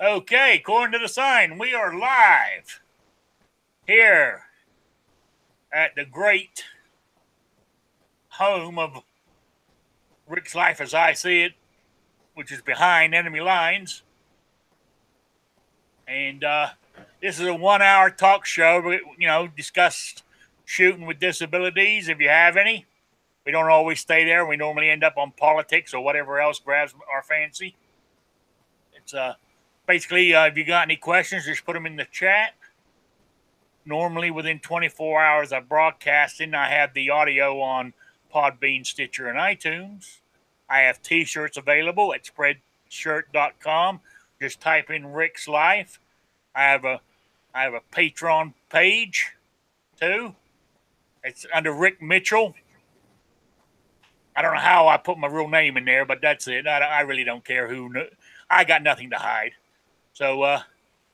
Okay, according to the sign, we are live here at the great home of Rick's Life as I see it, which is behind enemy lines. And this is a 1 hour talk show. Discuss shooting with disabilities if you have any. We don't always stay there. We normally end up on politics or whatever else grabs our fancy. It's basically, if you got any questions, just put them in the chat. Normally within 24 hours of broadcasting, I have the audio on Podbean, Stitcher, and iTunes. I have t-shirts available at spreadshirt.com. Just type in Rick's Life. I have a Patreon page too. It's under Rick Mitchell. I don't know how I put my real name in there, but that's it. I really don't care who. I got nothing to hide. So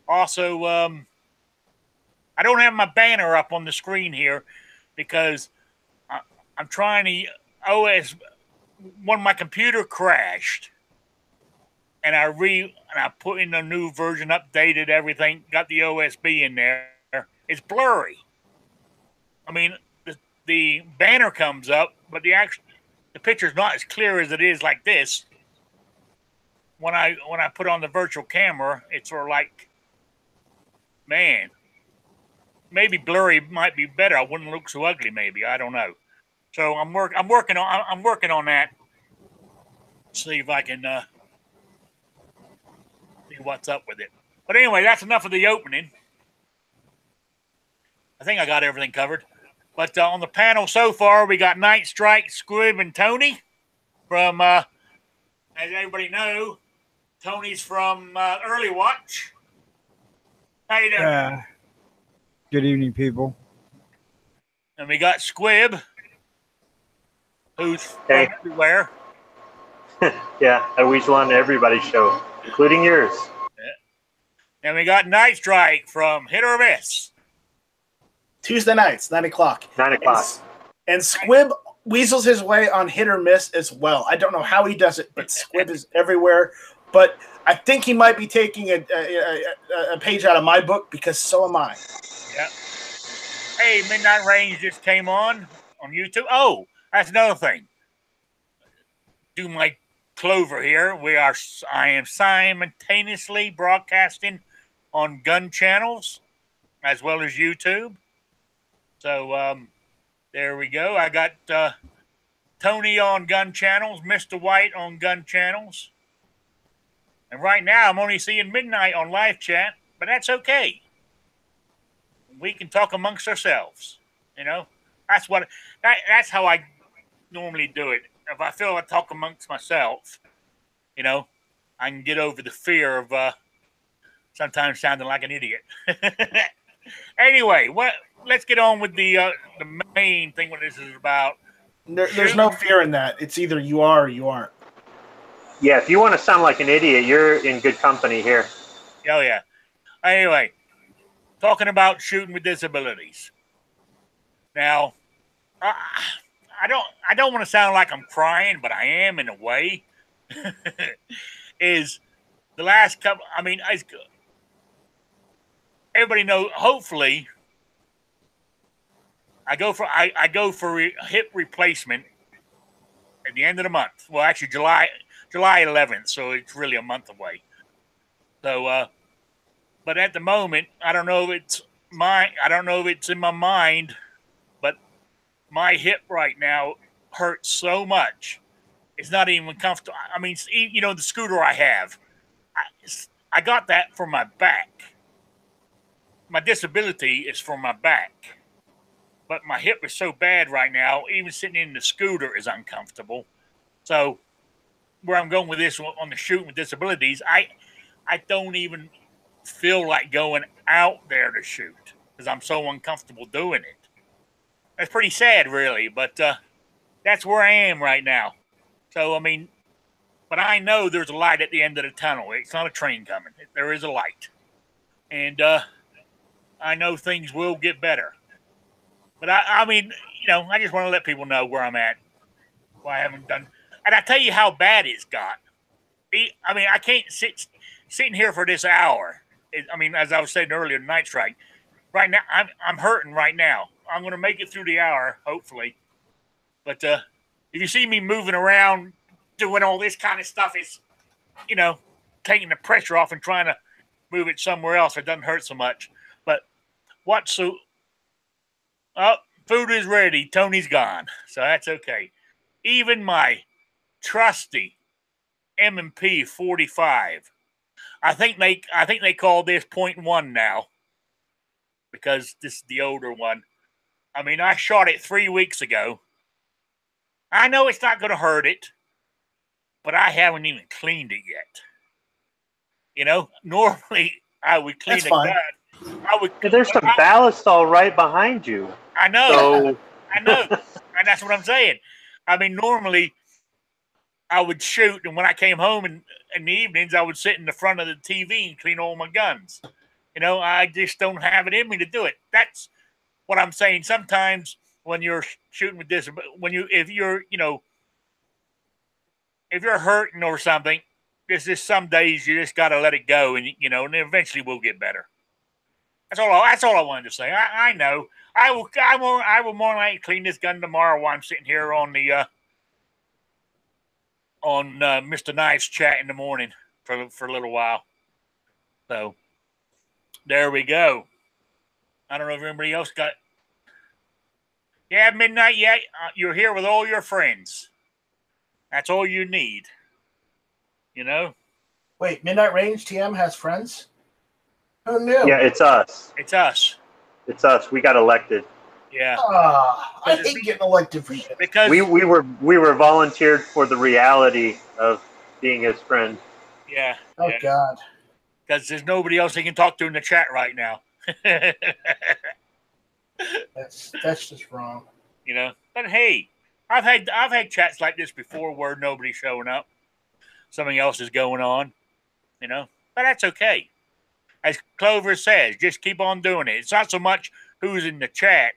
also, I don't have my banner up on the screen here because I'm trying to when my computer crashed and I put in a new version, updated everything, got the OSB in there. It's blurry. I mean, the banner comes up, but the picture's not as clear as it is like this. When I put on the virtual camera, it's sort of like, man, maybe blurry might be better. I wouldn't look so ugly. Maybe, I don't know. So I'm working on that. See if I can see what's up with it. But anyway, that's enough of the opening. I think I got everything covered. But on the panel so far, we got Night Strike, Squib, and Tony from, as everybody knows, Tony's from Early Watch. How you doing? Good evening, people. And we got Squib, who's from everywhere. Yeah, I always want everybody's show, including yours. Yeah. And we got Night Strike from Hit or Miss. Tuesday nights, 9 o'clock. 9 o'clock. And Squib weasels his way on Hit or Miss as well. I don't know how he does it, but Squib is everywhere. But I think he might be taking a page out of my book because so am I. Yeah. Hey, Midnight Range just came on YouTube. Oh, that's another thing. Do my Clover here. I am simultaneously broadcasting on gun channels as well as YouTube. So there we go. I got Tony on gun channels, Mr. White on gun channels. And right now I'm only seeing Midnight on live chat, but that's okay. We can talk amongst ourselves. You know, that's how I normally do it. If I feel I talk amongst myself, you know, I can get over the fear of sometimes sounding like an idiot. Anyway, let's get on with the main thing. What this is about. There's no fear in that. It's either you are or you aren't. Yeah, if you want to sound like an idiot, you're in good company here. Oh yeah. Anyway, talking about shooting with disabilities. Now, I don't want to sound like I'm crying, but I am in a way. Is the last couple? I mean, everybody knows. Hopefully, I go for hip replacement at the end of the month. Well, actually, July 11th, so it's really a month away. So, but at the moment, I don't know if it's in my mind, but my hip right now hurts so much. It's not even comfortable. I mean, you know, the scooter I have, I got that for my back. My disability is for my back. But my hip is so bad right now, even sitting in the scooter is uncomfortable. So where I'm going with this on the shooting with disabilities, I don't even feel like going out there to shoot because I'm so uncomfortable doing it. That's pretty sad, really, but that's where I am right now. So, I mean, but I know there's a light at the end of the tunnel. It's not a train coming. There is a light. And I know things will get better. But I mean, you know, I just want to let people know where I'm at. Why I haven't done. And I tell you how bad it's got. I mean, I can't sit. sitting here for this hour. I mean, as I was saying earlier, night strike. Right now, I'm hurting right now. I'm going to make it through the hour, hopefully. But if you see me moving around, doing all this kind of stuff, it's, taking the pressure off and trying to move it somewhere else. It doesn't hurt so much. But food is ready. Tony's gone. So that's okay. Even my trusty M&P 45. I think they call this .1 now because this is the older one. I mean, I shot it 3 weeks ago. I know it's not going to hurt it, but I haven't even cleaned it yet. Normally I would clean a gun. There's some ballast all right behind you. I know. So... I know. And that's what I'm saying. I mean, normally I would shoot, and when I came home in the evenings, I would sit in the front of the TV and clean all my guns. I just don't have it in me to do it. That's what I'm saying. Sometimes when you're shooting with this, if you're hurting or something, there's just some days you just got to let it go, and and eventually we'll get better. That's all I wanted to say. I know. I will more likely clean this gun tomorrow while I'm sitting here on the Mr. Knife's chat in the morning for a little while. So there we go. I don't know if anybody else got. Yeah, midnight yet. You're here with all your friends. That's all you need. Wait, Midnight Range TM has friends? Who knew? Yeah, it's us. It's us. It's us. We got elected. Yeah. I hate getting elected for shit. Because we were volunteered for the reality of being his friend. Yeah. Oh God. Because there's nobody else he can talk to in the chat right now. That's just wrong. But hey, I've had chats like this before where nobody's showing up. Something else is going on. But that's okay. As Clover says, just keep on doing it. It's not so much who's in the chat.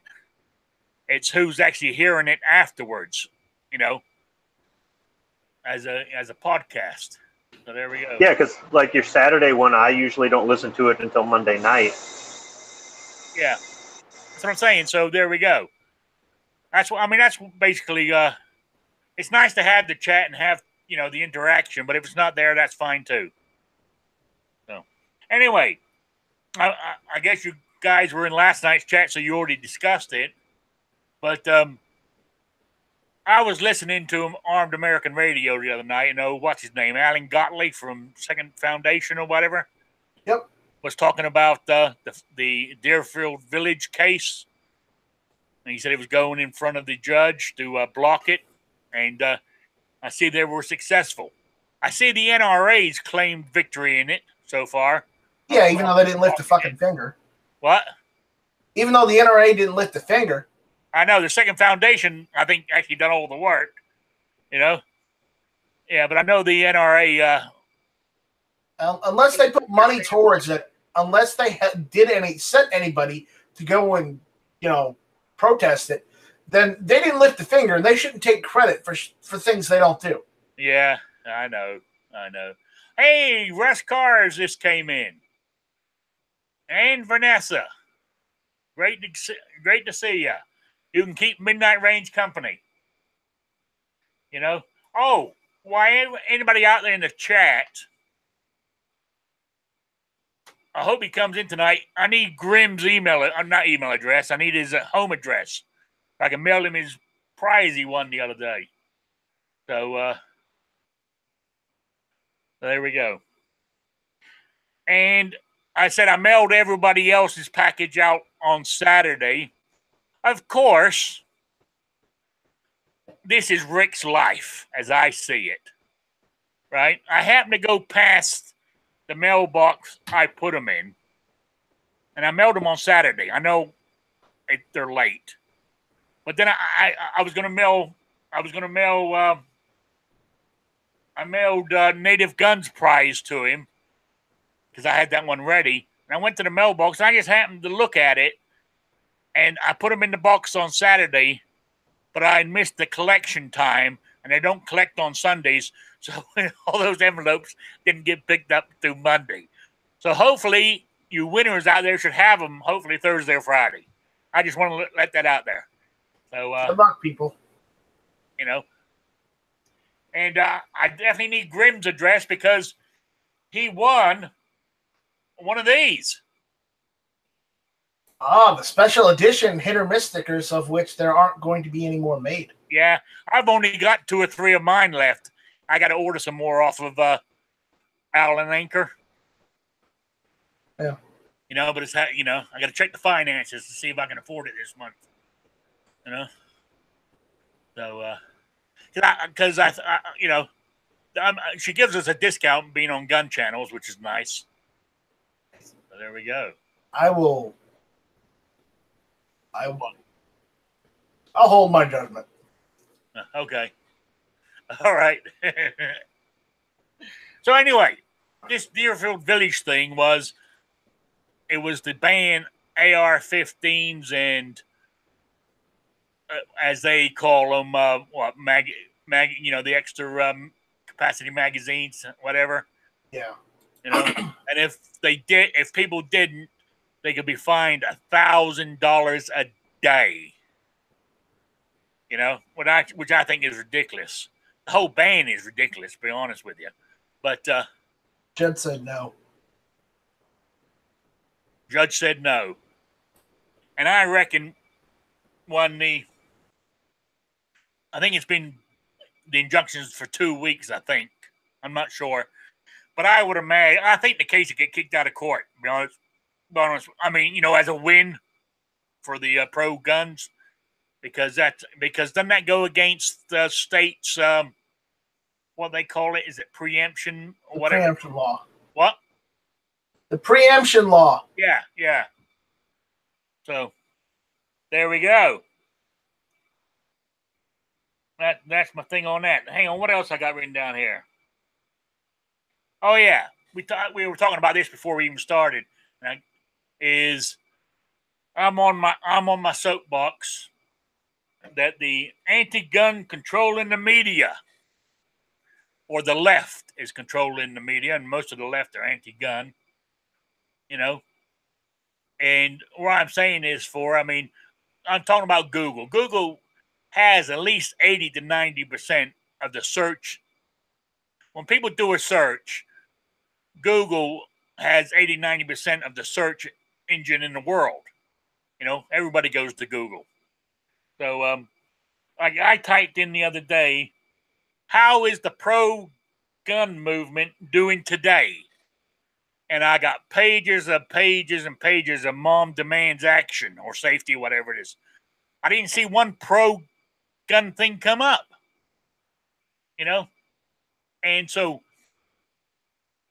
It's who's actually hearing it afterwards, as a podcast. So there we go. Yeah, because like your Saturday one, I usually don't listen to it until Monday night. Yeah, that's what I'm saying. So there we go. That's basically. It's nice to have the chat and have the interaction, but if it's not there, that's fine too. So anyway, I guess you guys were in last night's chat, so you already discussed it. But I was listening to Armed American Radio the other night. What's his name? Alan Gottlieb from Second Foundation or whatever. Yep. Was talking about the Deerfield Village case. And he said it was going in front of the judge to block it. And I see they were successful. I see the NRA's claimed victory in it so far. Yeah, even though they didn't lift the fucking finger. What? Even though the NRA didn't lift the finger. I know the Second Foundation, I think, actually done all the work. Yeah, but I know the NRA. Unless they put money towards it, unless they sent anybody to go and protest it, then they didn't lift the finger, and they shouldn't take credit for things they don't do. Yeah, I know. Hey, Russ Cars just came in, and Vanessa, great to see you. You can keep Midnight Range company. Oh, why anybody out there in the chat? I hope he comes in tonight. I need Grimm's not email address. I need his home address. I can mail him his prize he won the other day. So there we go. And I said I mailed everybody else's package out on Saturday. Of course, this is Rick's life as I see it. Right? I happened to go past the mailbox I put them in, and I mailed them on Saturday. I know they're late, but then I was going to mail. I mailed Native Guns prize to him because I had that one ready. And I went to the mailbox, and I just happened to look at it, and I put them in the box on Saturday, but I missed the collection time, and they don't collect on Sundays. So all those envelopes didn't get picked up through Monday. So hopefully you winners out there should have them hopefully Thursday or Friday. I just want to let that out there. So Good luck, people. you know, and I definitely need Grimm's address because he won one of these. Ah, the special edition hit or miss stickers, of which there aren't going to be any more made. Yeah, I've only got 2 or 3 of mine left. I got to order some more off of Owl and Anchor. Yeah. You know, but it's I got to check the finances to see if I can afford it this month. You know, so because she gives us a discount being on gun channels, which is nice. So there we go. I'll hold my judgment. Okay. All right. So anyway, this Deerfield Village thing was to ban AR-15s and as they call them, the extra capacity magazines, whatever. Yeah. You know, and if people didn't, they could be fined $1,000 a day. You know, which I think is ridiculous. The whole ban is ridiculous, to be honest with you. But Judge said no. Judge said no. And I reckon I think it's been the injunctions for 2 weeks, I think. I'm not sure. But I would imagine, I think the case would get kicked out of court, to be honest. I mean, as a win for the pro guns. Because doesn't that go against the state's what they call it? Is it preemption or whatever? Preemption law. What? The preemption law. Yeah. So there we go. That's my thing on that. Hang on, what else I got written down here? Oh yeah, we were talking about this before we even started. I'm on my soapbox that the anti-gun controlling the media, or the left is controlling the media, and most of the left are anti-gun. And what I'm saying is I'm talking about Google. Google has at least 80 to 90% of the search. When people do a search, Google has 80, 90% of the search engine in the world. Everybody goes to Google. So I typed in the other day, how is the pro-gun movement doing today? And I got pages and pages of mom demands action or safety, whatever it is. I didn't see one pro-gun thing come up. And so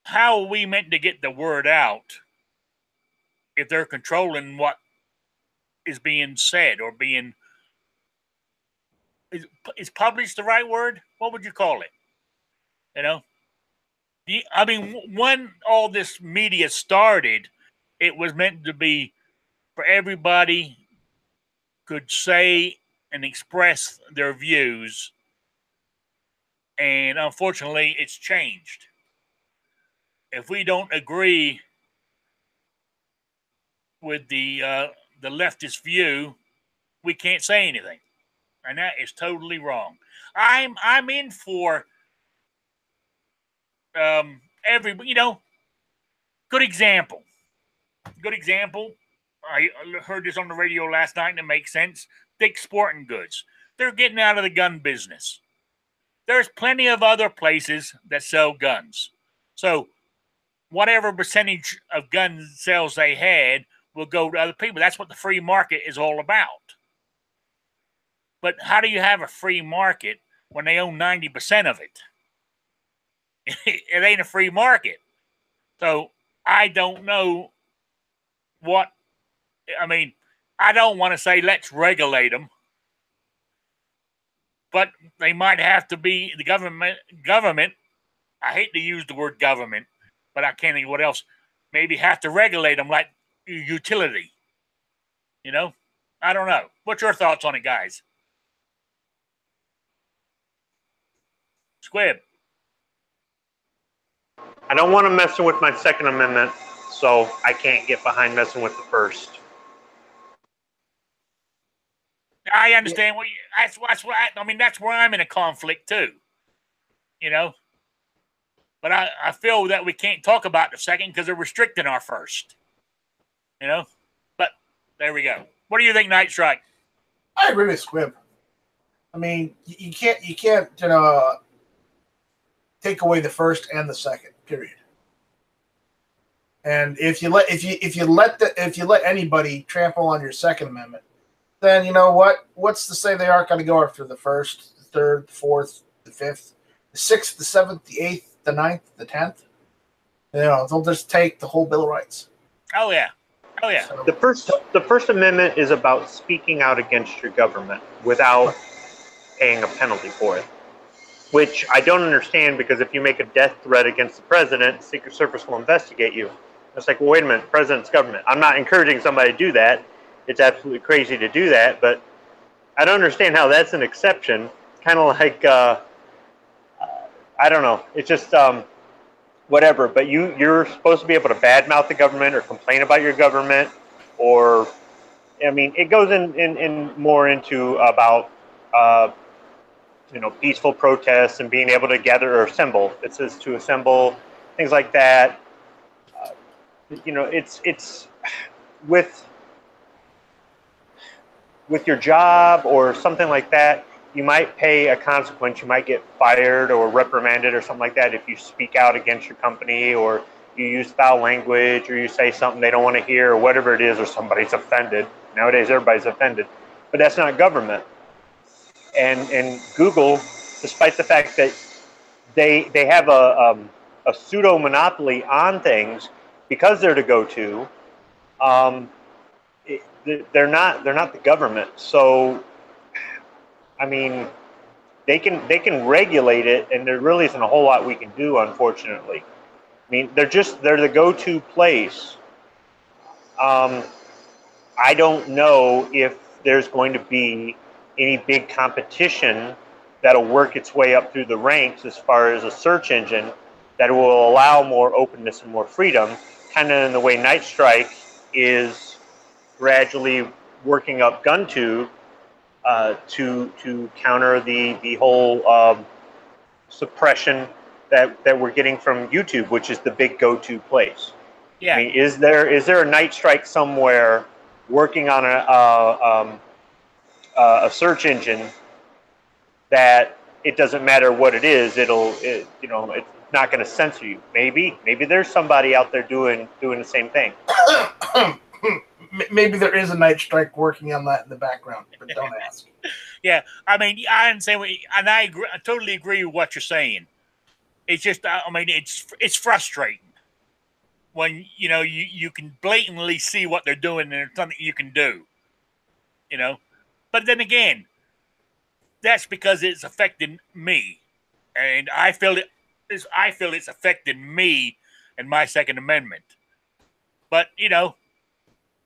how are we meant to get the word out if they're controlling what is being said or being... Is published the right word? What would you call it? When all this media started, it was meant to be for everybody could say and express their views. And unfortunately, it's changed. If we don't agree with the leftist view, we can't say anything. And that is totally wrong. I'm in for good example. I heard this on the radio last night and it makes sense. Dick's Sporting Goods. They're getting out of the gun business. There's plenty of other places that sell guns. So whatever percentage of gun sales they had will go to other people. That's what the free market is all about. But how do you have a free market when they own 90% of it? It ain't a free market. So I don't know I don't want to say let's regulate them, but they might have to be the government. I hate to use the word government, but I can't think of what else. Maybe have to regulate them like utility. I don't know. What's your thoughts on it, guys? Squib. I don't want to mess with my Second Amendment, so I can't get behind messing with the First. I understand what you, that's what I mean. That's where I'm in a conflict too. You know, but I feel that we can't talk about the Second because they're restricting our First. You know, but there we go. What do you think, Night Strike? I agree with Squib. I mean, you can't take away the First and the Second. Period. And if you let anybody trample on your Second Amendment, then you know what? What's to say they aren't going to go after the First, the Third, the Fourth, the Fifth, the Sixth, the Seventh, the Eighth, the Ninth, the 10th? You know, they'll just take the whole Bill of Rights. Oh yeah. Oh yeah. So, the First Amendment is about speaking out against your government without paying a penalty for it, which I don't understand, because if you make a death threat against the president, Secret Service will investigate you. It's like, well, wait a minute, president's government. I'm not encouraging somebody to do that. It's absolutely crazy to do that, but I don't understand how that's an exception. Kind of like, I don't know. It's just whatever. But you're supposed to be able to badmouth the government or complain about your government, or, I mean, it goes in more into about peaceful protests and being able to gather or assemble. It says to assemble, things like that. It's with your job or something like that, you might pay a consequence. You might get fired or reprimanded or something like that if you speak out against your company, or you use foul language, or you say something they don't want to hear, or whatever it is, or somebody's offended. Nowadays, everybody's offended. But that's not government. And Google, despite the fact that they have a pseudo monopoly on things because they're the go-to, they're not the government. So, I mean, they can regulate it, and there really isn't a whole lot we can do, unfortunately. I mean, they're the go-to place. I don't know if there's going to be any big competition that'll work its way up through the ranks as far as a search engine that will allow more openness and more freedom, kind of in the way Night Strike is gradually working up GunTube to counter the whole suppression that we're getting from YouTube, which is the big go-to place. Yeah. I mean, is there a Night Strike somewhere working on a search engine that it doesn't matter what it is, it's not going to censor you? Maybe there's somebody out there doing the same thing. Maybe there is a Night Strike working on that in the background, but don't ask. Yeah, I mean, I understand, and I totally agree with what you're saying. It's just, I mean, it's frustrating when you can blatantly see what they're doing, and there's something you can do. But then again, that's because it's affecting me, and I feel it's affecting me and my Second Amendment. But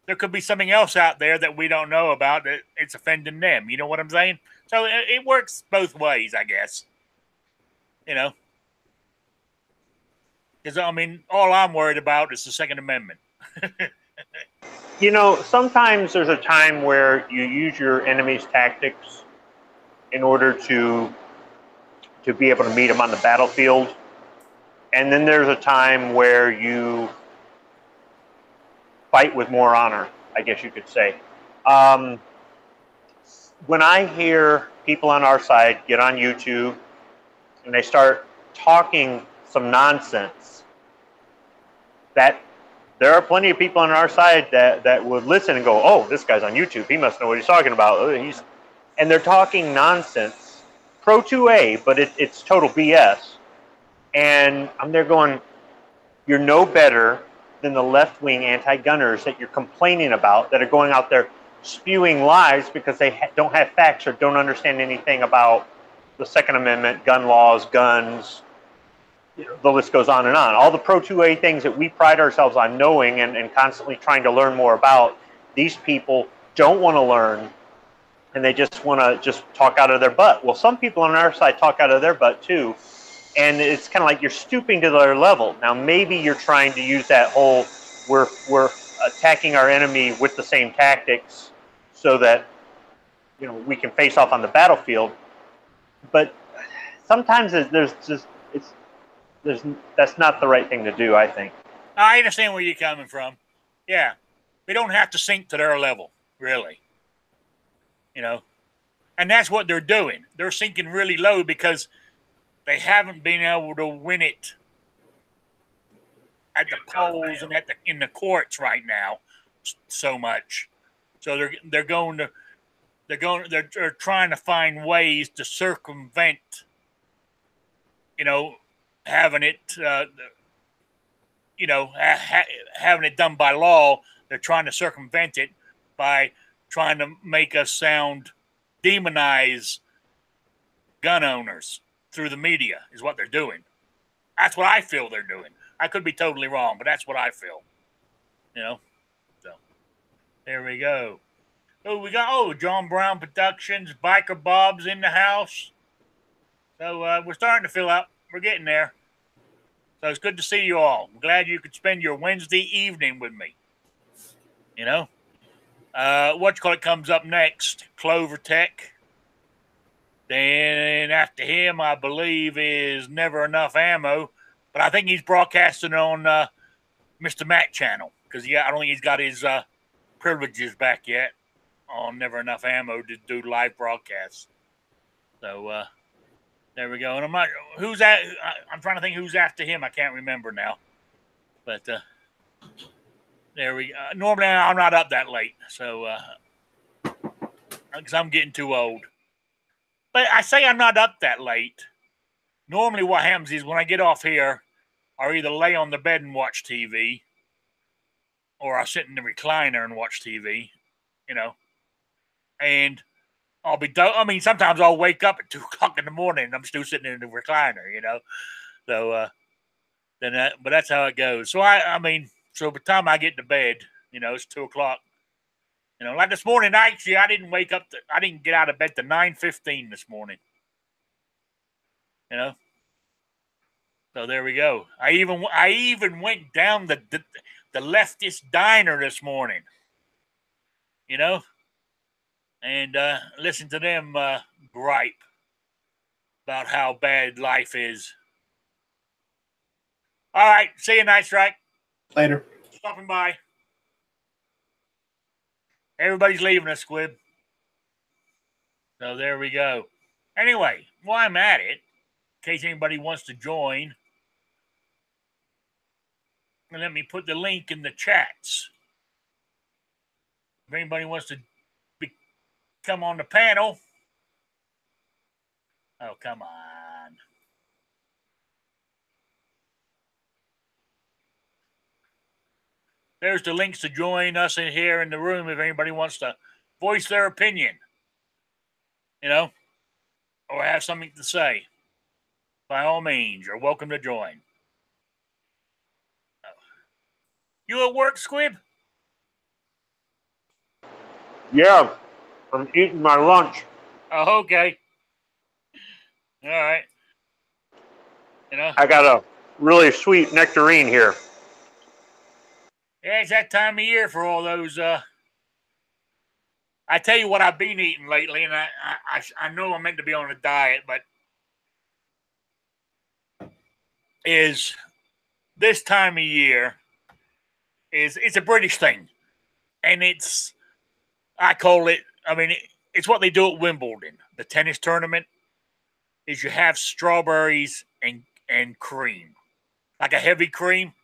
there could be something else out there that we don't know about that it's offending them. You know what I'm saying? So it works both ways, I guess. Because, I mean, all I'm worried about is the Second Amendment. Sometimes there's a time where you use your enemy's tactics in order to be able to meet them on the battlefield. And then there's a time where you fight with more honor, I guess you could say. When I hear people on our side get on YouTube and they start talking some nonsense, that there are plenty of people on our side that would listen and go, oh, this guy's on YouTube, he must know what he's talking about. And they're talking nonsense, pro 2A, but it's total BS. And I'm there going, you're no better than the left-wing anti-gunners that you're complaining about, that are going out there spewing lies because they don't have facts or don't understand anything about the Second Amendment, gun laws, guns. The list goes on and on. All the pro 2A things that we pride ourselves on knowing and constantly trying to learn more about, these people don't want to learn, and they just want to just talk out of their butt. Well, some people on our side talk out of their butt too, and it's kind of like you're stooping to their level. Now maybe you're trying to use that whole we're attacking our enemy with the same tactics so that we can face off on the battlefield, but sometimes that's not the right thing to do, I think. I understand where you're coming from. Yeah, we don't have to sink to their level, really. And that's what they're doing. They're sinking really low because they haven't been able to win it at the polls and in the courts right now so much. So they're trying to find ways to circumvent, having it, having it done by law. They're trying to circumvent it by trying to make us demonize gun owners through the media is what they're doing. That's what I feel they're doing. I could be totally wrong, but that's what I feel. So there we go. Oh, we got John Brown Productions, Biker Bob's in the house. So we're starting to fill up. We're getting there. So it's good to see you all. I'm glad you could spend your Wednesday evening with me. What comes up next? Clover Tech. Then after him, I believe, is Never Enough Ammo. But I think he's broadcasting on Mr. Matt channel because I don't think he's got his privileges back yet on Never Enough Ammo to do live broadcasts. So there we go. And I'm trying to think who's after him. I can't remember now. But there we go. Normally I'm not up that late, so because I'm getting too old. But I say I'm not up that late. Normally what happens is when I get off here, I'll either lay on the bed and watch TV, or I'll sit in the recliner and watch TV, and I'll be done. I mean, sometimes I'll wake up at 2 o'clock in the morning and I'm still sitting in the recliner, So, but that's how it goes. So so by the time I get to bed, it's 2 o'clock. Like this morning, actually, I didn't get out of bed till 9:15 this morning. So there we go. I even went down the leftist diner this morning. And listened to them gripe about how bad life is. All right, see you, Night Strike. Later. Stopping by. Everybody's leaving us, Squib. So there we go. Anyway, while I'm at it, in case anybody wants to join, and let me put the link in the chats. If anybody wants to come on the panel. Oh, come on. There's the links to join us in here in the room if anybody wants to voice their opinion, or have something to say. By all means, you're welcome to join. You at work, Squib? Yeah, I'm eating my lunch. Oh, okay. All right. I got a really sweet nectarine here. Yeah, it's that time of year for all those. I tell you what I've been eating lately, and I know I'm meant to be on a diet, but is this time of year it's a British thing, and I call it. I mean, it's what they do at Wimbledon, the tennis tournament. Is you have strawberries and cream, like a heavy cream.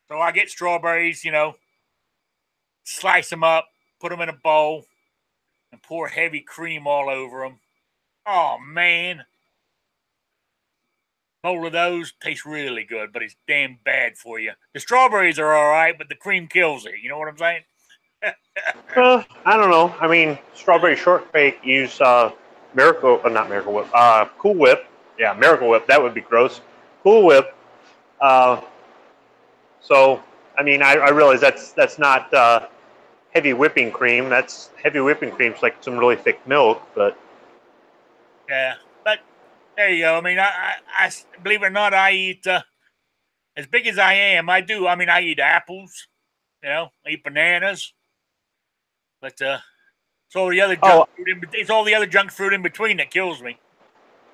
So I get strawberries, slice them up, put them in a bowl, and pour heavy cream all over them. Oh, man. Bowl of those tastes really good, but it's damn bad for you. The strawberries are all right, but the cream kills it. You know what I'm saying? I don't know. I mean, strawberry shortcake use not Miracle Whip, Cool Whip. Yeah, Miracle Whip. That would be gross. Cool Whip. So, I mean, I realize that's not heavy whipping cream. That's heavy whipping cream's like some really thick milk, but yeah. But There you go. I mean, I believe it or not, I eat as big as I am. I do. I mean, I eat apples. You know, I eat bananas. But it's all the other junk food it's all the other junk food in between that kills me.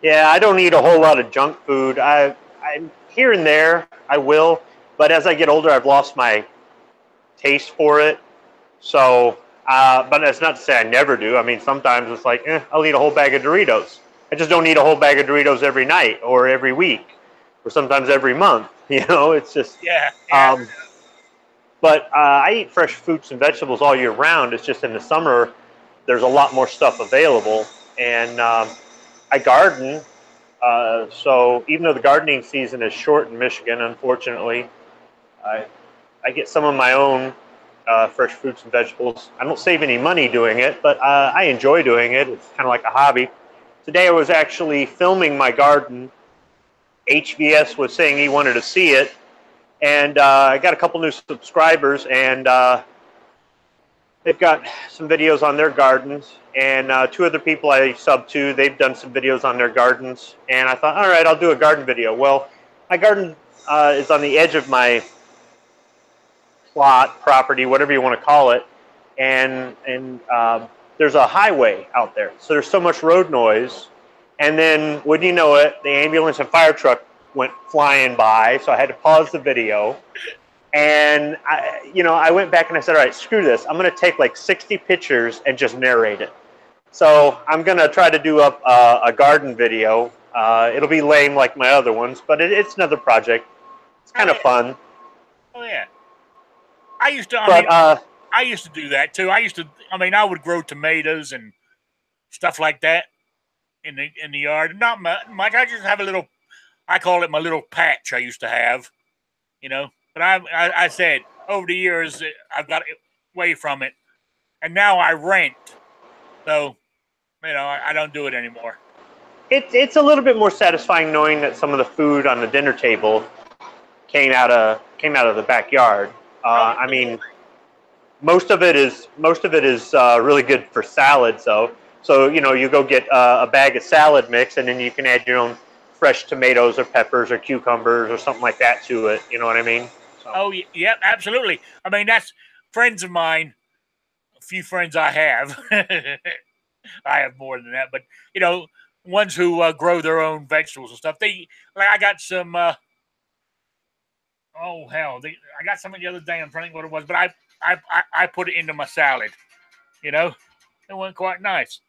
Yeah, I don't eat a whole lot of junk food. I'm here and there, I will, but as I get older, I've lost my taste for it. So, but that's not to say I never do. I mean, sometimes it's like, I'll eat a whole bag of Doritos. I just don't eat a whole bag of Doritos every night or every week or sometimes every month. You know, it's just yeah. But I eat fresh fruits and vegetables all year round. It's just in the summer, there's a lot more stuff available, and I garden. So even though the gardening season is short in Michigan, unfortunately, I get some of my own fresh fruits and vegetables. I don't save any money doing it, but I enjoy doing it. It's kind of like a hobby. Today I was actually filming my garden. HVS was saying he wanted to see it, and I got a couple new subscribers, and they've got some videos on their gardens, and two other people I sub to, they've done some videos on their gardens, and I thought, all right, I'll do a garden video. Well, my garden is on the edge of my plot, property, whatever you want to call it, and there's a highway out there, so there's so much road noise, and then wouldn't you know it, the ambulance and fire truck went flying by, so I had to pause the video. And I went back and I said, all right, screw this. I'm going to take like 60 pictures and just narrate it. So I'm going to try to do up a garden video. It'll be lame like my other ones, but it's another project. It's kind of fun. Oh yeah. I used to do that too. I would grow tomatoes and stuff like that in the yard. Not much. I just have a little, I call it my little patch I used to have, you know. But I said over the years I've got away from it, and now I rent. So, I don't do it anymore. It's a little bit more satisfying knowing that some of the food on the dinner table came out of the backyard. I mean, most of it is really good for salads, though. So you go get a bag of salad mix, and then you can add your own fresh tomatoes or peppers or cucumbers or something like that to it. You know what I mean? So. Oh, yeah, absolutely. I mean, that's friends of mine, a few friends I have. I have more than that, but, ones who grow their own vegetables and stuff. I got some, I got some the other day. I'm trying to think what it was, but I put it into my salad, It went quite nice.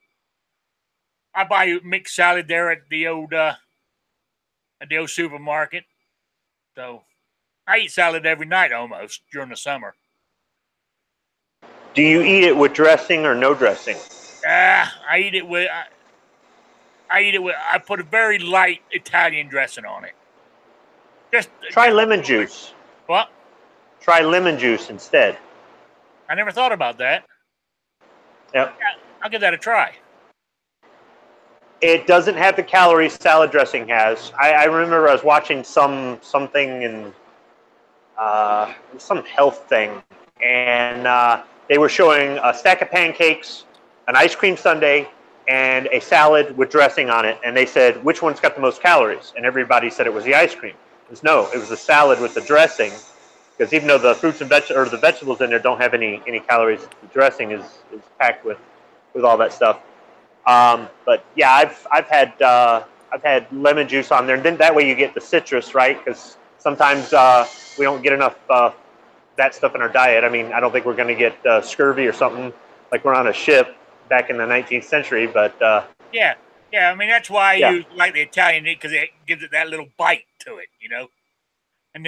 I buy mixed salad there at the old supermarket. So I eat salad every night almost during the summer. Do you eat it with dressing or no dressing? I eat it with. I put a very light Italian dressing on it. Just try lemon juice. What? Try lemon juice instead. I never thought about that. Yep. Yeah, I'll give that a try. It doesn't have the calories salad dressing has. I remember I was watching something in some health thing, and they were showing a stack of pancakes, an ice cream sundae, and a salad with dressing on it. And they said, which one's got the most calories? And everybody said it was the ice cream. It was the salad with the dressing, because even though the fruits and the vegetables in there don't have any calories, the dressing is packed with all that stuff. But yeah, I've had lemon juice on there, and then that way you get the citrus, right? Because sometimes we don't get enough that stuff in our diet. I mean, I don't think we're going to get scurvy or something like we're on a ship back in the 19th century. But yeah. I mean, that's why I use like the Italian, because it gives it that little bite to it, And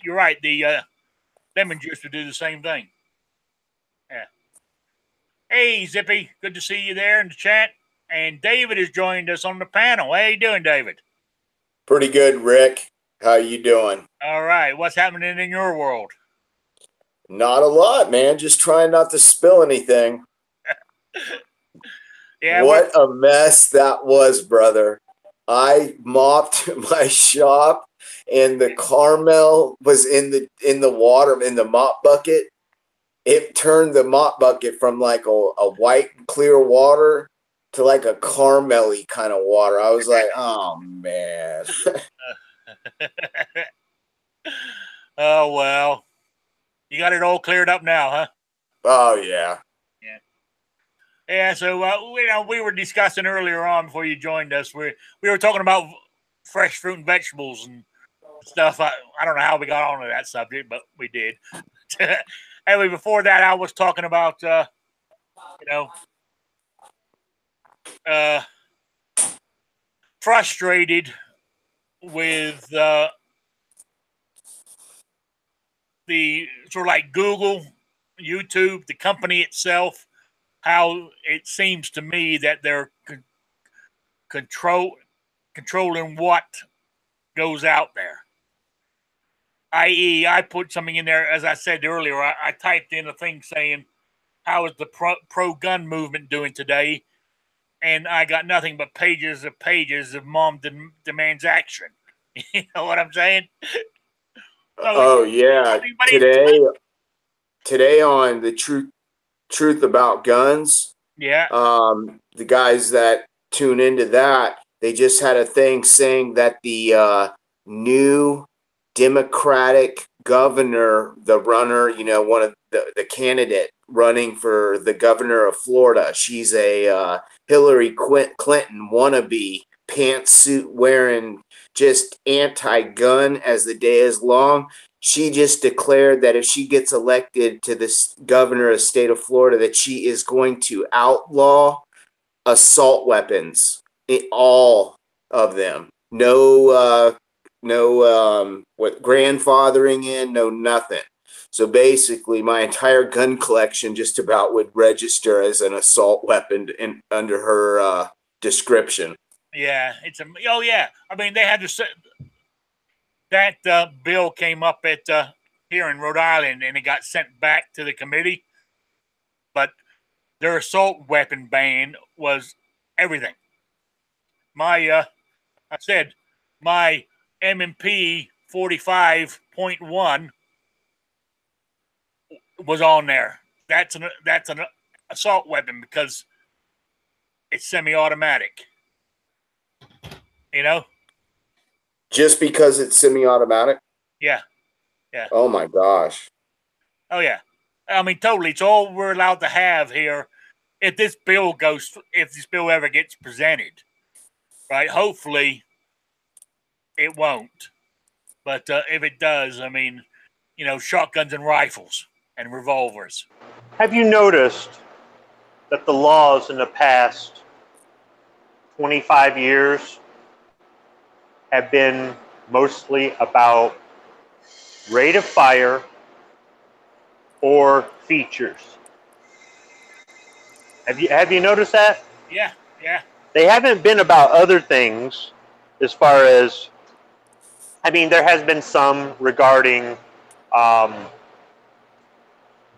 you're right, the lemon juice would do the same thing. Yeah. Hey, Zippy, good to see you there in the chat. And David has joined us on the panel. How you doing, David? Pretty good, Rick. How you doing? All right. What's happening in your world? Not a lot, man. Just trying not to spill anything. Yeah. What a mess that was, brother. I mopped my shop, and the caramel was in the water, in the mop bucket. It turned the mop bucket from like a white clear water to like a caramely kind of water. I was like, oh man. Oh well, you got it all cleared up now, huh? Oh yeah. Yeah. So we were discussing earlier on before you joined us. We were talking about fresh fruit and vegetables and stuff. I don't know how we got onto that subject, but we did. Anyway, before that, I was talking about frustrated with the sort of like Google, YouTube, the company itself, how it seems to me that they're controlling what goes out there. I.e., I put something in there, as I said earlier, I typed in a thing saying, how is the pro-gun movement doing today? And I got nothing but pages of mom demands action. You know what I'm saying? So, Oh yeah. Today on the truth about guns, yeah. the guys that tune into that, they just had a thing saying that the new Democratic governor, the runner, one of the candidate running for the governor of Florida, she's a Hillary Clinton wannabe, pantsuit wearing, just anti-gun as the day is long. She just declared that if she gets elected to this governor of the state of Florida, that she is going to outlaw assault weapons, all of them. No what grandfathering in, no nothing. So basically, my entire gun collection just about would register as an assault weapon under her description. Yeah, oh yeah. I mean, they had to say that bill came up at here in Rhode Island, and it got sent back to the committee. But their assault weapon ban was everything. I said my M&P 45.1 was on there. That's an assault weapon because it's semi-automatic. You know? Just because it's semi-automatic? Yeah. Oh my gosh. Oh yeah. I mean, totally. It's all we're allowed to have here. If this bill ever gets presented, right? Hopefully, it won't. But if it does, I mean, shotguns and rifles and revolvers. Have you noticed that the laws in the past 25 years have been mostly about rate of fire or features? Have you noticed that? Yeah. They haven't been about other things as far as, I mean, there has been some regarding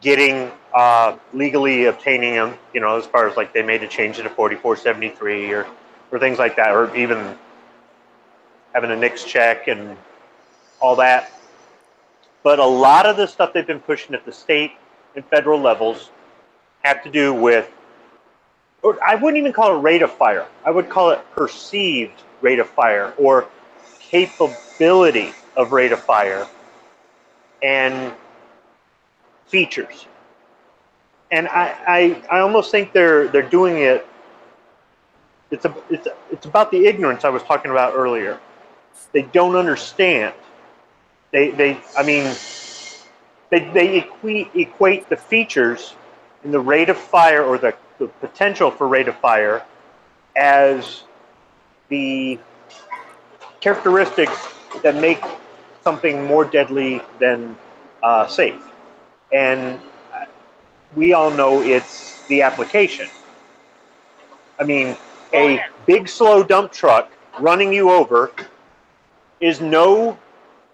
getting legally obtaining them, as far as like they made a change to 4473 or things like that, or even having a NICS check and all that. But a lot of the stuff they've been pushing at the state and federal levels have to do with, or I wouldn't even call it rate of fire. I would call it perceived rate of fire or capability of rate of fire and features. And I almost think they're doing it. It's about the ignorance I was talking about earlier. They don't understand. They equate the features in the rate of fire or the potential for rate of fire as the characteristics that make something more deadly than safe. And we all know it's the application. I mean, a big slow dump truck running you over is no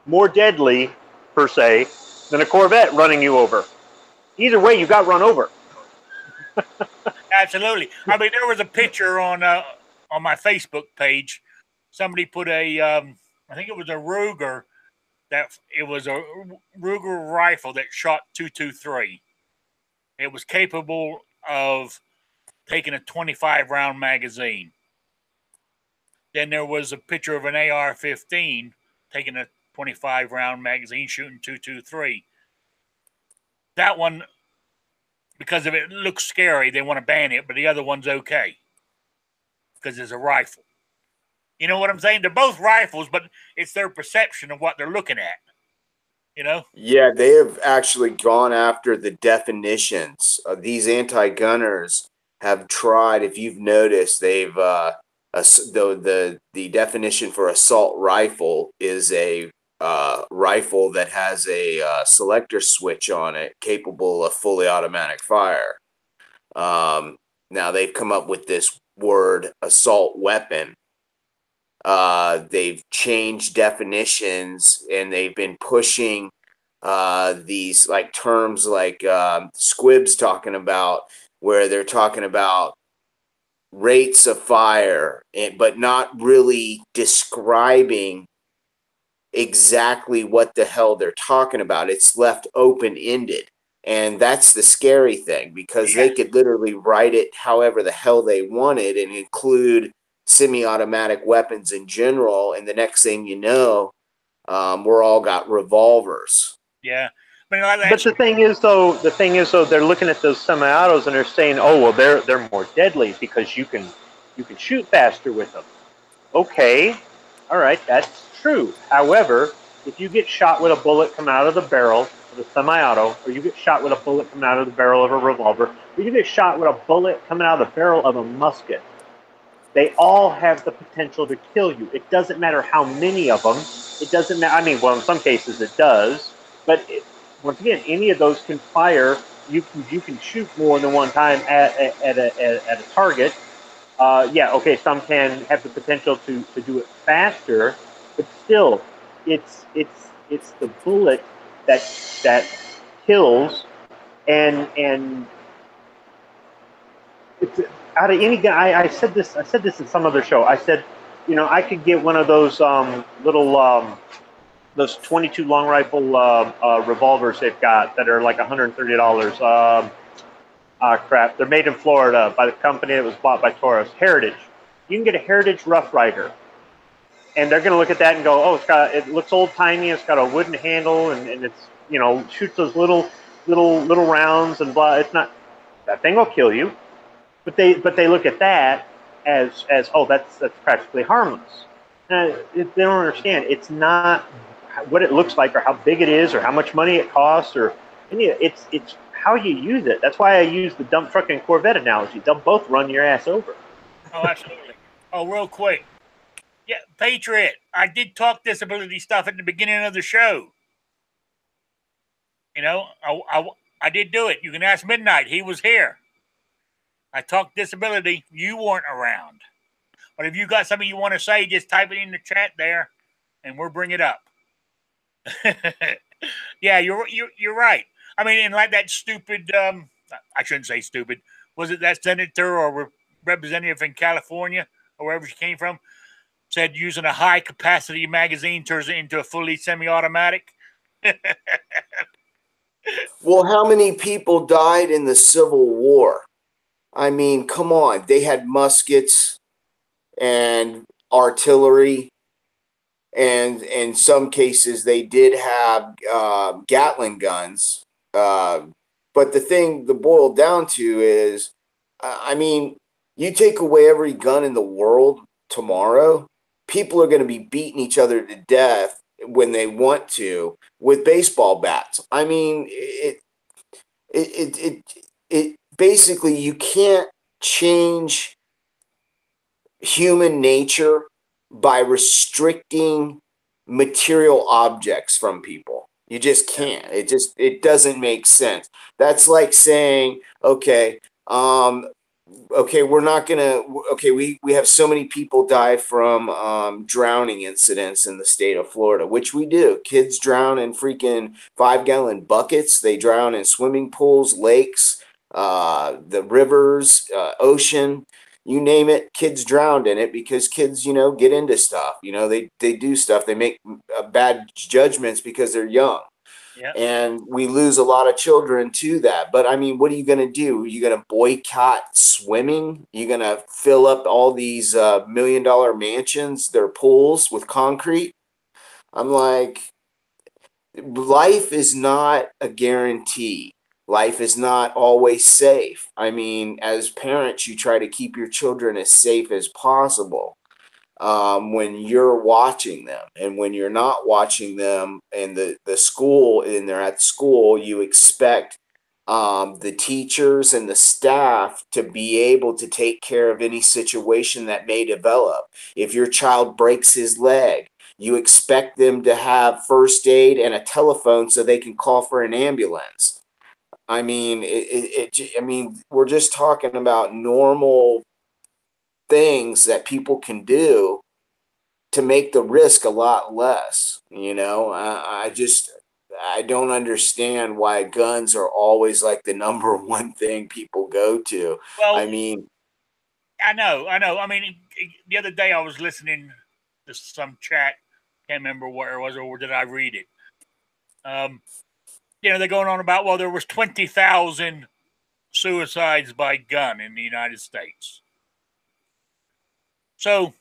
more deadly, per se, than a Corvette running you over. Either way, you got run over. Absolutely. I mean, there was a picture on my Facebook page. Somebody put I think it was a Ruger. It was a Ruger rifle that shot .223. It was capable of taking a 25 round magazine. Then there was a picture of an AR-15 taking a 25 round magazine, shooting 223. That one, because of it looks scary, they want to ban it, but the other one's okay because it's a rifle. You know what I'm saying? They're both rifles, but it's their perception of what they're looking at. You know? Yeah, they have actually gone after the definitions. These anti-gunners have tried. If you've noticed, they've the definition for assault rifle is a rifle that has a selector switch on it, capable of fully automatic fire. Now they've come up with this word assault weapon. They've changed definitions, and they've been pushing these like terms like Squib's talking about, where they're talking about rates of fire, but not really describing exactly what the hell they're talking about. It's left open-ended. And that's the scary thing, because they could literally write it however the hell they wanted and include semi-automatic weapons in general. And the next thing you know, we're all got revolvers. Yeah. I mean, like But the thing is, though, they're looking at those semi-autos and they're saying, "Oh, well, they're more deadly because you can shoot faster with them." Okay, all right, that's true. However, if you get shot with a bullet coming out of the barrel of a semi-auto, or you get shot with a bullet coming out of the barrel of a revolver, or you get shot with a bullet coming out of the barrel of a musket, they all have the potential to kill you. It doesn't matter how many of them. It doesn't matter. I mean, well, in some cases it does, but once again, any of those can fire. You can shoot more than one time at a target. Yeah, okay, some can have the potential to do it faster, but still, it's the bullet that kills, and it's out of any guy. I said this in some other show. I said, I could get one of those little those 22 long rifle revolvers they've got that are like $130. Crap. They're made in Florida by the company that was bought by Taurus. Heritage. You can get a Heritage Rough Rider, and they're going to look at that and go, "Oh, it looks old timey. It's got a wooden handle, and it's shoots those little rounds and blah." It's not, that thing will kill you, but they look at that as oh, that's practically harmless. They don't understand. It's not what it looks like, or how big it is, or how much money it costs, or it's how you use it. That's why I use the dump truck and Corvette analogy. They'll both run your ass over. Oh, absolutely. Oh, real quick. Yeah, Patriot, I did talk disability stuff at the beginning of the show. I did do it. You can ask Midnight. He was here. I talked disability. You weren't around. But if you got something you want to say, just type it in the chat there, and we'll bring it up. Yeah, you're right. I mean, and like that stupid, I shouldn't say stupid. Was it that senator or representative in California, or wherever she came from, said using a high capacity magazine turns it into a fully semi-automatic? Well, how many people died in the Civil War? I mean, come on. They had muskets and artillery, and in some cases they did have Gatling guns. But the boiled down to is, I mean, you take away every gun in the world tomorrow, people are going to be beating each other to death when they want to with baseball bats. I mean, it basically, you can't change human nature by restricting material objects from people. You just can't. It doesn't make sense. That's like saying, okay, we're not gonna. Okay, we have so many people die from drowning incidents in the state of Florida, which we do. Kids drown in freaking 5-gallon buckets. They drown in swimming pools, lakes, the rivers, ocean. You name it, kids drowned in it because kids, get into stuff. They do stuff. They make bad judgments because they're young. Yeah. And we lose a lot of children to that. But I mean, what are you going to do? Are you going to boycott swimming? You're going to fill up all these $1 million mansions, their pools with concrete? I'm like, life is not a guarantee. Life is not always safe. I mean, as parents, you try to keep your children as safe as possible when you're watching them. And when you're not watching them in the school, and they're at school, you expect the teachers and the staff to be able to take care of any situation that may develop. If your child breaks his leg, you expect them to have first aid and a telephone so they can call for an ambulance. I mean, I mean, we're just talking about normal things that people can do to make the risk a lot less. You know, I don't understand why guns are always like the number one thing people go to. Well, I mean, I know. I mean, the other day I was listening to some chat. Can't remember where it was, or did I read it? You know, they're going on about, well, there was 20,000 suicides by gun in the United States. So,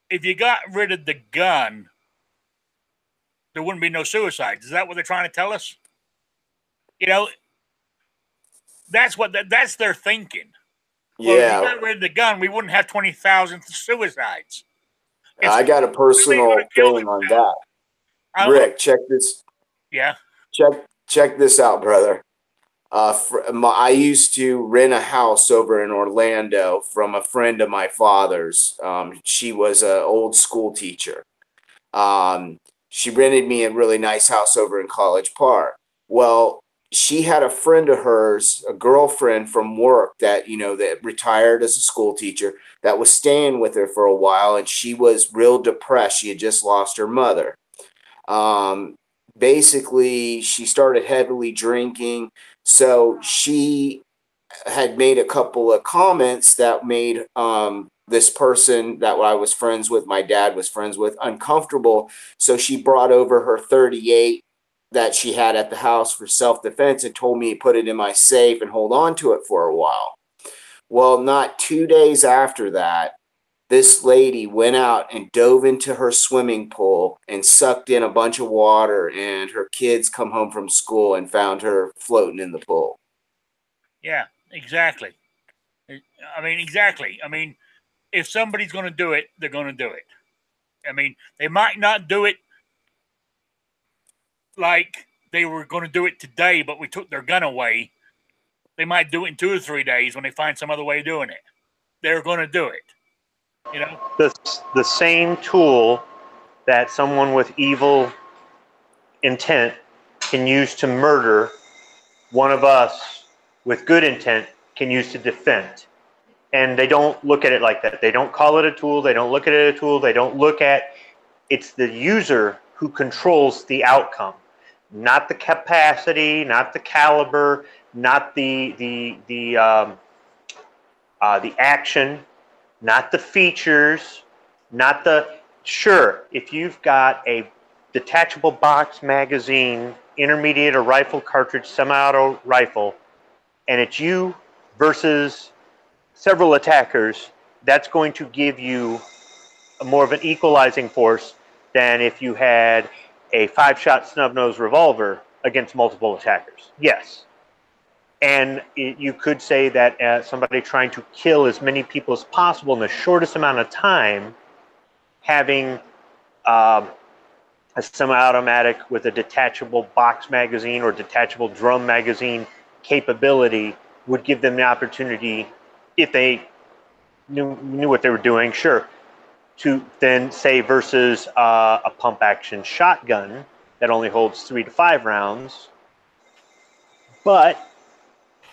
if you got rid of the gun, there wouldn't be no suicides. Is that what they're trying to tell us? You know, that's their thinking. Well, if you yeah, got rid of the gun, we wouldn't have 20,000 suicides. If I got a somebody's going personal to kill thing on themselves, that. Rick, check this. yeah. Check this out, brother. I used to rent a house over in Orlando from a friend of my father's. She was an old school teacher. She rented me a really nice house over in College Park. Well, she had a friend of hers, a girlfriend from work that, you know, that retired as a school teacher, that was staying with her for a while, and she was real depressed. She had just lost her mother. Um, Basically, she started heavily drinking. So she had made a couple of comments that made this person that I was friends with, my dad was friends with, uncomfortable. So she brought over her 38 that she had at the house for self-defense and told me to put it in my safe and hold on to it for a while. Well, not 2 days after that, this lady went out and dove into her swimming pool and sucked in a bunch of water, and her kids come home from school and found her floating in the pool. Yeah, exactly. I mean, exactly. I mean, if somebody's going to do it, they're going to do it. I mean, they might not do it like they were going to do it today, but we took their gun away. They might do it in 2 or 3 days when they find some other way of doing it. They're going to do it. You know, The same tool that someone with evil intent can use to murder, one of us with good intent can use to defend. And they don't look at it like that. They don't call it a tool. They don't look at it as a tool. They don't look at it's the user who controls the outcome, not the capacity, not the caliber, not the action, not the features, not the sure. If you've got a detachable box magazine, intermediate or rifle cartridge, semi-auto rifle, and it's you versus several attackers, that's going to give you more of an equalizing force than if you had a 5-shot snub-nosed revolver against multiple attackers. Yes. And you could say that somebody trying to kill as many people as possible in the shortest amount of time, having a semi-automatic with a detachable box magazine or detachable drum magazine capability would give them the opportunity, if they knew what they were doing, sure, to then say versus a pump action shotgun that only holds 3 to 5 rounds. But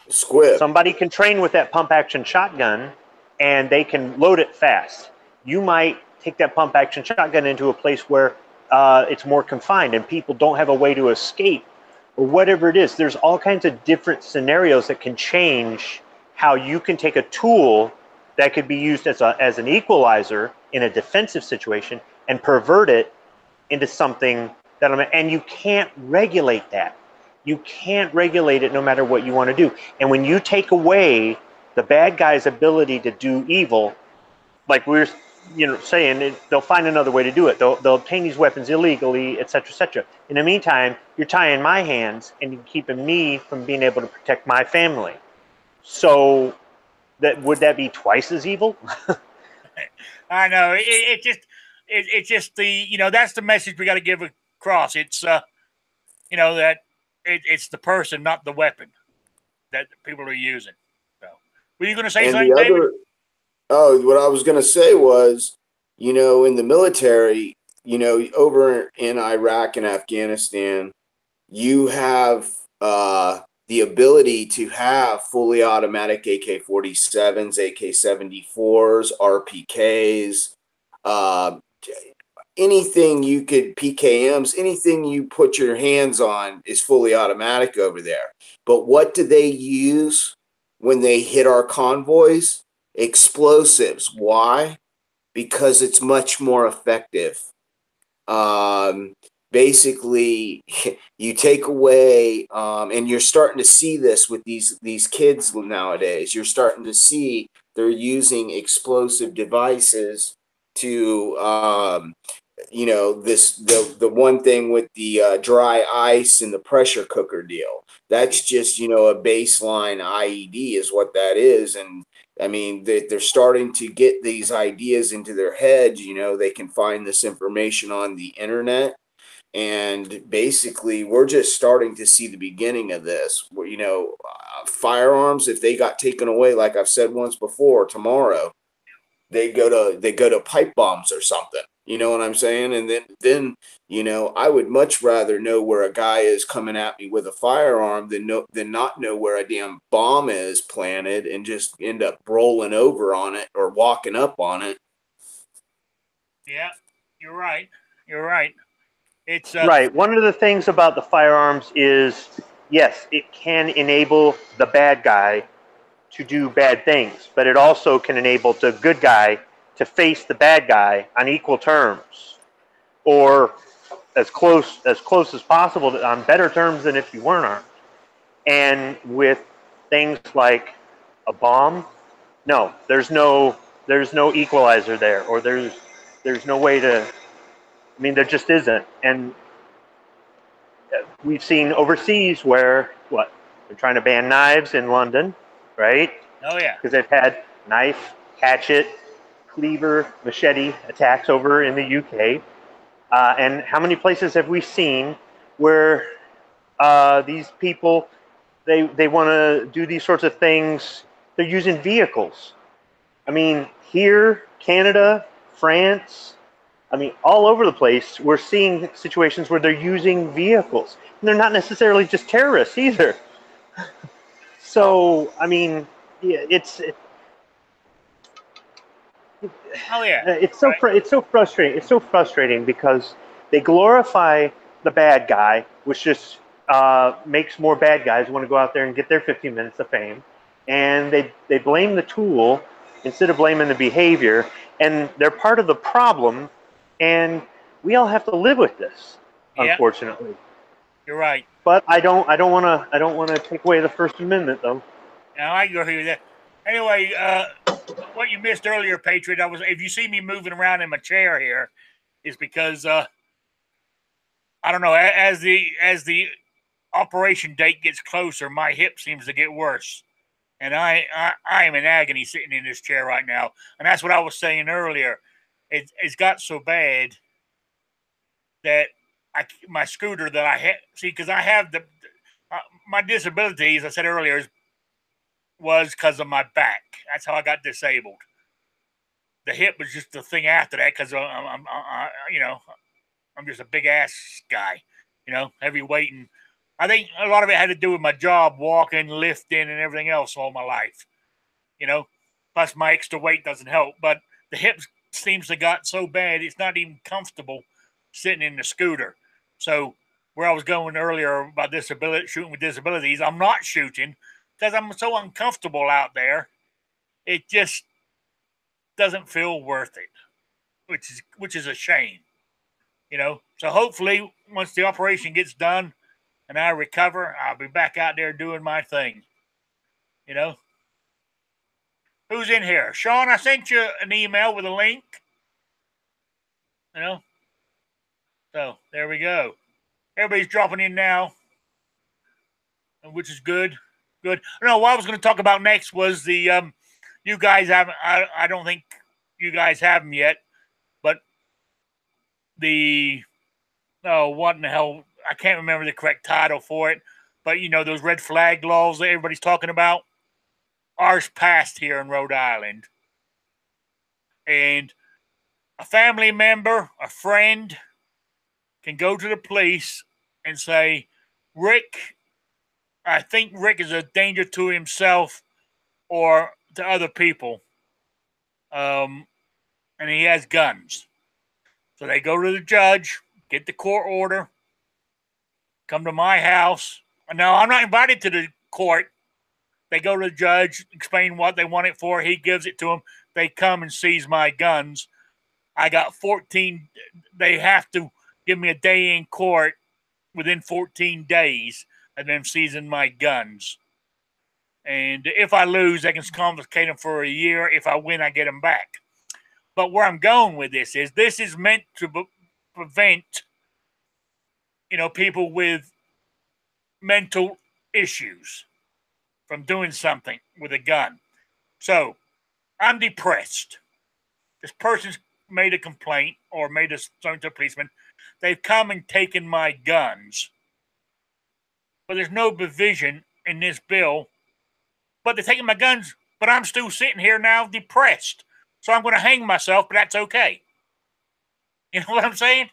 Squib. somebody can train with that pump action shotgun and they can load it fast. You might take that pump action shotgun into a place where it's more confined and people don't have a way to escape or whatever it is. There's all kinds of different scenarios that can change how you can take a tool that could be used as an equalizer in a defensive situation and pervert it into something and you can't regulate that. You can't regulate it no matter what you want to do. And when you take away the bad guy's ability to do evil, like we're saying, they'll find another way to do it. They'll obtain these weapons illegally, etc., etc. In the meantime, you're tying my hands and you're keeping me from being able to protect my family. So would that be twice as evil? I know. It's just the that's the message we got to give across. It's that it's the person, not the weapon, that people are using. So, were you going to say And something, the David? what I was going to say was, in the military, over in Iraq and Afghanistan, you have the ability to have fully automatic AK-47s, AK-74s, RPKs, anything you could, PKMs, anything you put your hands on is fully automatic over there. But what do they use when they hit our convoys? Explosives. Why? Because it's much more effective. Basically, you take away, and you're starting to see this with these kids nowadays. You're starting to see they're using explosive devices to the one thing with the dry ice and the pressure cooker deal. That's just a baseline IED is what that is. And I mean, they're starting to get these ideas into their heads. They can find this information on the internet. And basically, we're just starting to see the beginning of this. Where firearms, if they got taken away, like I've said once before, tomorrow, they go to pipe bombs or something. You know what I'm saying? And then I would much rather know where a guy is coming at me with a firearm than not know where a damn bomb is planted and just end up rolling over on it or walking up on it. Yeah, you're right. You're right. It's Right. One of the things about the firearms is, yes, it can enable the bad guy to do bad things, but it also can enable the good guy to face the bad guy on equal terms, or as close as possible on better terms than if you weren't armed. And with things like a bomb, no, there's no equalizer there, or there's no way to. I mean, there just isn't. And we've seen overseas where they're trying to ban knives in London, right? oh yeah. Because they've had knife, hatchet, cleaver, machete attacks over in the UK. And how many places have we seen where these people, they want to do these sorts of things? They're using vehicles. I mean, here, Canada, France, I mean, all over the place, we're seeing situations where they're using vehicles. And they're not necessarily just terrorists either. So, I mean, yeah, Oh yeah. it's so frustrating. It's so frustrating because they glorify the bad guy, which just makes more bad guys want to go out there and get their 15 minutes of fame, and they blame the tool instead of blaming the behavior, and they're part of the problem, and we all have to live with this, Yeah. unfortunately. You're right. But I don't want to take away the First Amendment, though. Now I agree with that. Anyway, what you missed earlier, Patriot, if you see me moving around in my chair here, is because I don't know. As the operation date gets closer, my hip seems to get worse, and I am in agony sitting in this chair right now. And that's what I was saying earlier. It's got so bad that my scooter that I see, because I have my disability, as I said earlier, was because of my back. That's how I got disabled. The hip was just the thing after that because I'm just a big ass guy, heavy weight, and I think a lot of it had to do with my job, walking, lifting, and everything else all my life. Plus my extra weight doesn't help. But the hips seems to got so bad it's not even comfortable sitting in the scooter. So where I was going earlier about shooting with disabilities, I'm not shooting because I'm so uncomfortable out there. It just doesn't feel worth it, which is a shame. You know, so hopefully once the operation gets done and I recover, I'll be back out there doing my thing. You know, who's in here? Sean, I sent you an email with a link. You know, so there we go. Everybody's dropping in now, which is good. Good. No, what I was going to talk about next was the you guys haven't. I don't think you guys have them yet, but the what in the hell? I can't remember the correct title for it, but you know those red flag laws that everybody's talking about. Ours passed here in Rhode Island, and a family member, a friend, can go to the police and say, "Rick, I think Rick is a danger to himself or to other people, and he has guns." So they go to the judge, get the court order, come to my house. Now, I'm not invited to the court. They go to the judge, explain what they want it for. He gives it to them. They come and seize my guns. I got 14. They have to give me a day in court within 14 days of them seizing my guns. And if I lose, they can confiscate them for a year. If I win, I get them back. But where I'm going with this is meant to prevent, you know, people with mental issues from doing something with a gun. So I'm depressed. This person's made a complaint or made a something to a policeman. They've come and taken my guns. But there's no provision in this bill. But they're taking my guns, but I'm still sitting here now depressed. So I'm going to hang myself, but that's okay. You know what I'm saying?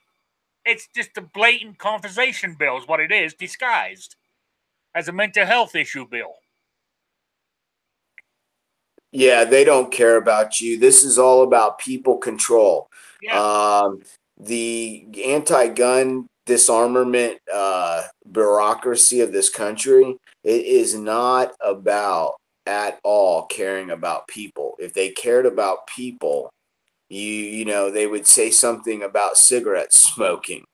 It's just a blatant confiscation bill is what it is, disguised as a mental health issue bill. Yeah, they don't care about you. This is all about people control. Yeah. The anti-gun disarmament bureaucracy of this country, it is not about at all caring about people. If they cared about people, you know, they would say something about cigarette smoking.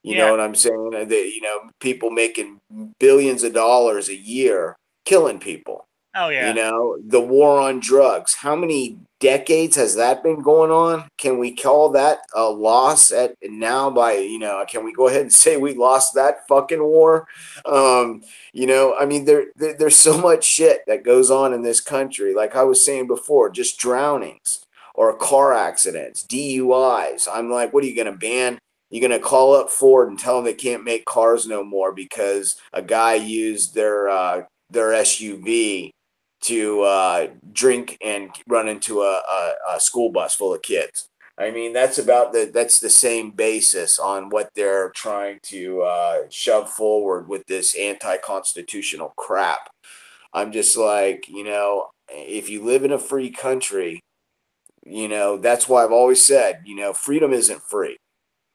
You know Yeah. what I'm saying? You know, people making billions of dollars a year killing people. Oh, You yeah. know, the war on drugs. How many decades has that been going on? Can we call that a loss at now by, you know, can we go ahead and say we lost that fucking war? You know, I mean, there's so much shit that goes on in this country. Like I was saying before, just drownings or car accidents, DUIs. I'm like, what are you going to ban? You're going to call up Ford and tell them they can't make cars no more because a guy used their SUV to drink and run into a school bus full of kids. I mean, that's the same basis on what they're trying to shove forward with this anti-constitutional crap. I'm just like, you know, if you live in a free country, you know, that's why I've always said, you know, freedom isn't free.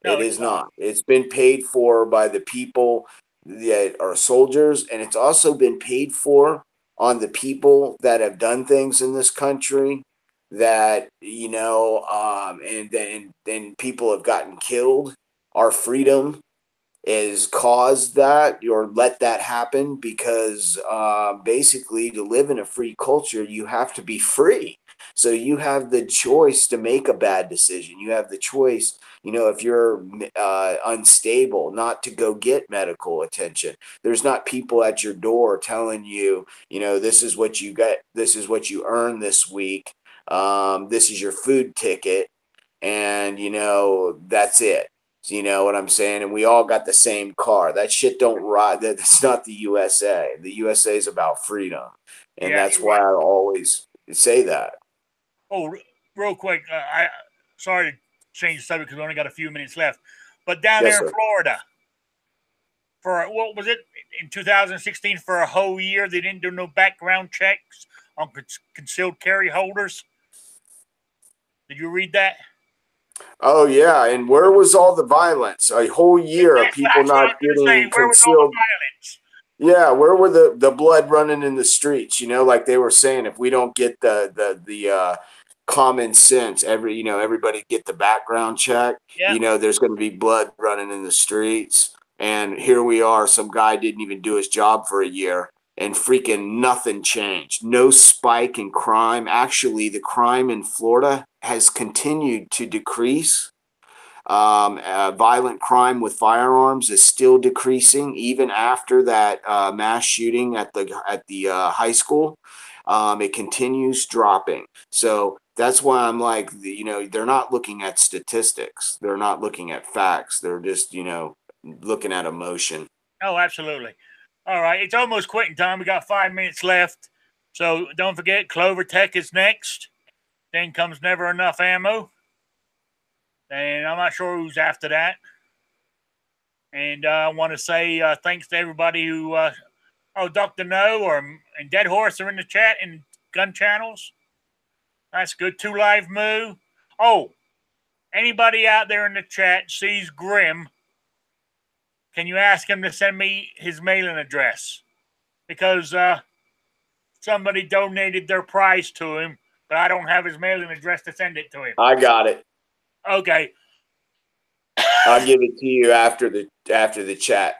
No, It it's is not. not. It's been paid for by the people that are soldiers, and it's also been paid for on the people that have done things in this country that, you know, and then people have gotten killed. Our freedom is caused that or let that happen because basically to live in a free culture, you have to be free. So you have the choice to make a bad decision. You have the choice, you know, if you're unstable, not to go get medical attention. There's not people at your door telling you, you know, this is what you get, this is what you earn this week. This is your food ticket. And, you know, that's it. You know what I'm saying? And we all got the same car. That shit don't ride. That's not the USA. The USA is about freedom. And Yeah, that's you're why right. I always say that. Oh, real quick. I sorry to change the subject because we only got a few minutes left. But down Yes, there in sir. Florida, for what was it in 2016? For a whole year, they didn't do no background checks on concealed carry holders. Did you read that? Oh, yeah. And where was all the violence? A whole year of people That's what I not was going to say. getting Where was all the concealed. violence? Yeah, where were the blood running in the streets? You know, like they were saying, if we don't get the common sense. Everybody get the background check. Yeah. There's going to be blood running in the streets. And here we are. Some guy didn't even do his job for a year, and freaking nothing changed. No spike in crime. Actually, the crime in Florida has continued to decrease. Violent crime with firearms is still decreasing even after that mass shooting at the high school. It continues dropping. So that's why I'm like, they're not looking at statistics. They're not looking at facts. They're just, looking at emotion. Oh, absolutely. All right. It's almost quitting time. We got 5 minutes left. So don't forget, Clover Tech is next. Then comes Never Enough Ammo. And I'm not sure who's after that. And I want to say thanks to everybody who, Dr. No and Dead Horse are in the chat and gun channels. That's good. 2 Live Moo. Oh, anybody out there in the chat sees Grim, can you ask him to send me his mailing address? Because somebody donated their prize to him, but I don't have his mailing address to send it to him. I got it. Okay. I'll give it to you after the chat.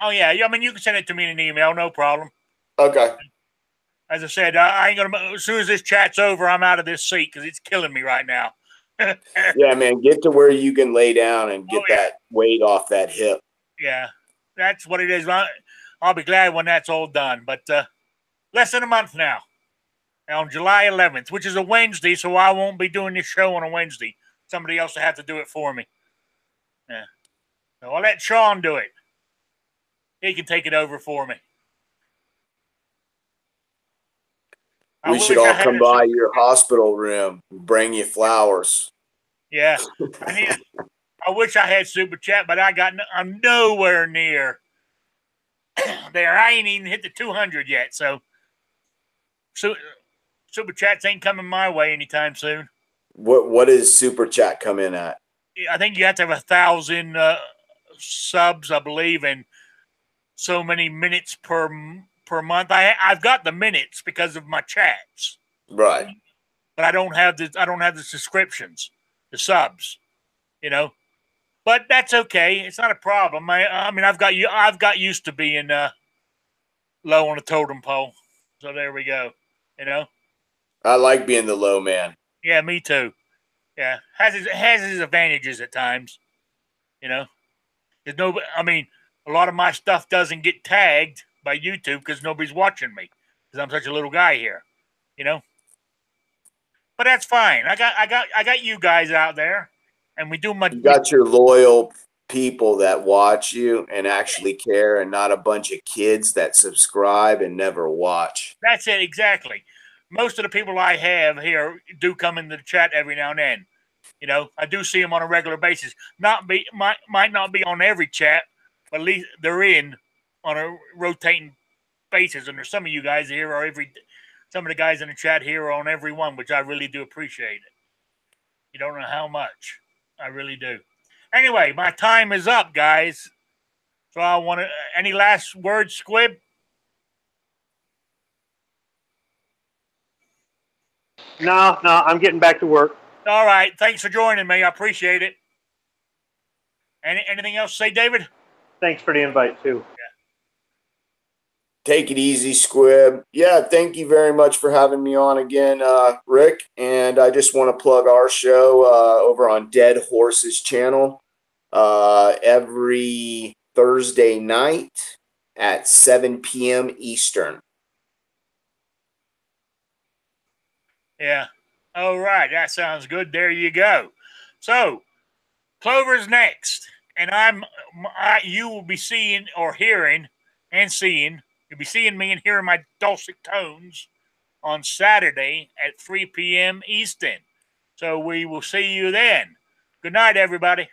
Oh, yeah. I mean, you can send it to me in an email. No problem. Okay. As I said, I ain't going to, as soon as this chat's over, I'm out of this seat because it's killing me right now. Yeah, man, get to where you can lay down and get that weight off that hip. Yeah, that's what it is. I'll be glad when that's all done. But less than a month now, on July 11th, which is a Wednesday, so I won't be doing this show on a Wednesday. Somebody else will have to do it for me. Yeah. So I'll let Sean do it. He can take it over for me. We should all come by your hospital room and bring you flowers. Yeah. I wish I had Super Chat, but I'm nowhere near there. I ain't even hit the 200 yet. So Super Chats ain't coming my way anytime soon. What does Super Chat come in at? I think you have to have 1,000 subs, I believe, and so many minutes per month. I've got the minutes because of my chats, right? But I don't have the subscriptions, the subs, But that's okay. It's not a problem. I mean, I've got used to being low on the totem pole, so there we go. I like being the low man. Yeah, me too. Yeah, has his advantages at times. There's no. I mean, a lot of my stuff doesn't get tagged by YouTube because nobody's watching me because I'm such a little guy here. But that's fine. I got you guys out there, and we do my. You got your loyal people that watch you and actually care, and not a bunch of kids that subscribe and never watch. That's it, exactly. Most of the people I have here do come into the chat every now and then. I do see them on a regular basis. Might not be on every chat, but at least they're in on a rotating basis. And there's some of you guys here are some of the guys in the chat here are on every one, which I really do appreciate it. You don't know how much. I really do. Anyway, my time is up, guys. So I want to. Any last words, Squib? No, I'm getting back to work. All right. Thanks for joining me. I appreciate it. Anything else to say, David? Thanks for the invite, too. Yeah. Take it easy, Squib. Yeah, thank you very much for having me on again, Rick. And I just want to plug our show over on Dead Horse's channel every Thursday night at 7 p.m. Eastern. Yeah. All right. That sounds good. There you go. So, Clover's next. And you will be seeing or hearing and seeing. You'll be seeing me and hearing my dulcet tones on Saturday at 3 p.m. Eastern. So we will see you then. Good night, everybody.